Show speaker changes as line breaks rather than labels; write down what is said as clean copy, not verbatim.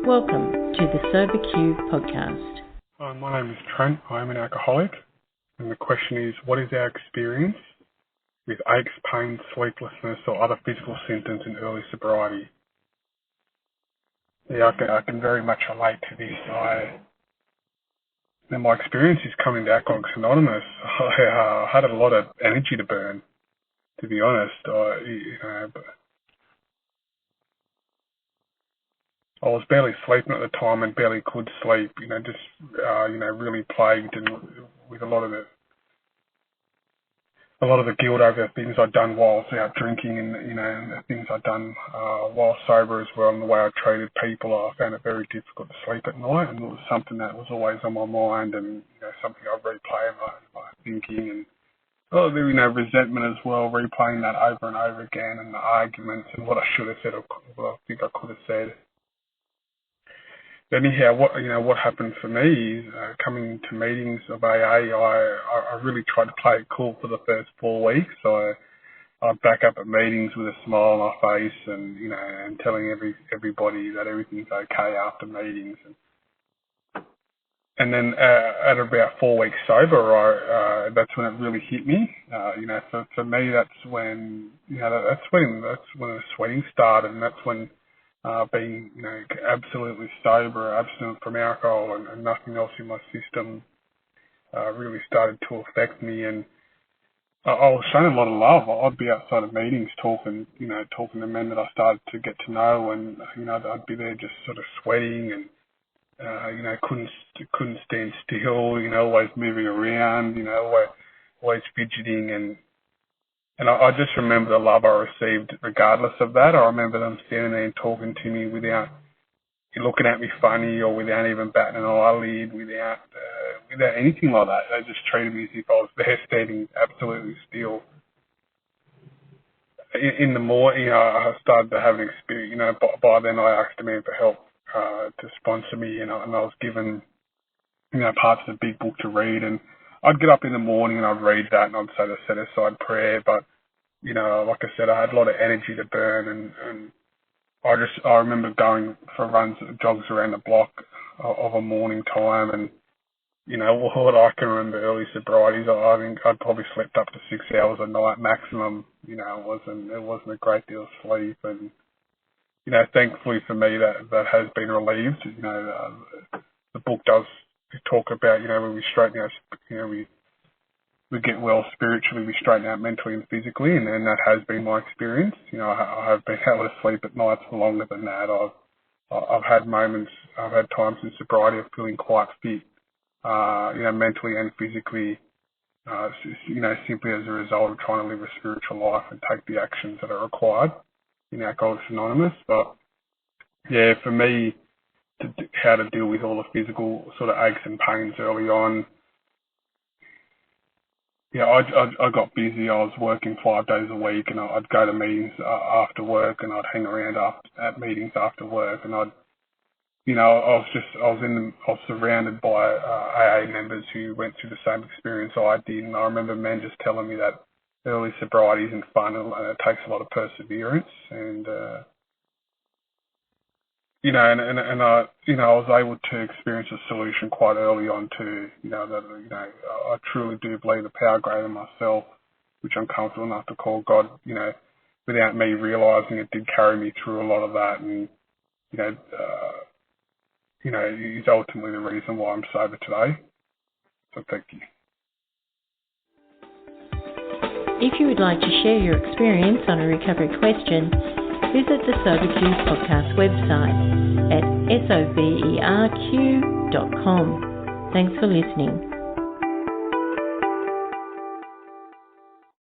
Welcome to the SoberQ podcast.
Hi, my name is Trent. I'm an alcoholic, and the question is, what is our experience with aches, pain, sleeplessness, or other physical symptoms in early sobriety? Yeah, I can very much relate to this. My experience is coming to Alcoholics Anonymous. I had a lot of energy to burn, to be honest. I was barely sleeping at the time and barely could sleep. Really plagued and with a lot of the guilt over things I'd done while I was out drinking, and the things I'd done while sober as well, and the way I treated people. I found it very difficult to sleep at night, and it was something that was always on my mind, and something I replay in my thinking, and resentment as well, replaying that over and over again, and the arguments and what I should have said or what I think I could have said. Anyhow, what happened for me is coming to meetings of AA, I really tried to play it cool for the first 4 weeks. So I'd back up at meetings with a smile on my face, and telling everybody that everything's okay after meetings. And then at about 4 weeks sober, that's when it really hit me. For me, that's when the sweating started, and that's when being absolutely sober, abstinent from alcohol, and nothing else in my system really started to affect me. And I was showing a lot of love. I'd be outside of meetings talking to men that I started to get to know, and I'd be there just sort of sweating and couldn't stand still. Always moving around. Always fidgeting, and I just remember the love I received regardless of that. I remember them standing there and talking to me without looking at me funny or without even batting an eyelid, without anything like that. They just treated me as if I was there standing absolutely still. In the morning, I started to have an experience. By then I asked a man for help to sponsor me, and I was given parts of the big book to read, and I'd get up in the morning and I'd read that, and I'd say the set-aside prayer. But, like I said, I had a lot of energy to burn, and I remember going for runs, jogs around the block of a morning time, and, what I can remember early sobrieties, I think I'd probably slept up to 6 hours a night maximum. It wasn't a great deal of sleep, and, thankfully for me that has been relieved. The book does talk about, when we straighten out, we get well spiritually, we straighten out mentally and physically, and that has been my experience. I have been able to sleep at nights for longer than that. I've had times in sobriety of feeling quite fit, mentally and physically, simply as a result of trying to live a spiritual life and take the actions that are required in Alcoholics Anonymous. But yeah, for me, how to deal with all the physical sort of aches and pains early on. I got busy. I was working 5 days a week, and I'd go to meetings after work, and I'd hang around at meetings after work, and I was surrounded by AA members who went through the same experience I did, and I remember men just telling me that early sobriety isn't fun, and it takes a lot of perseverance, and I was able to experience a solution quite early on too. I truly do believe a power greater than myself, which I'm comfortable enough to call God. Without me realising it, did carry me through a lot of that, and he's ultimately the reason why I'm sober today. So thank you.
If you would like to share your experience on a recovery question, visit the SoberQ podcast website at soberq.com. Thanks for listening.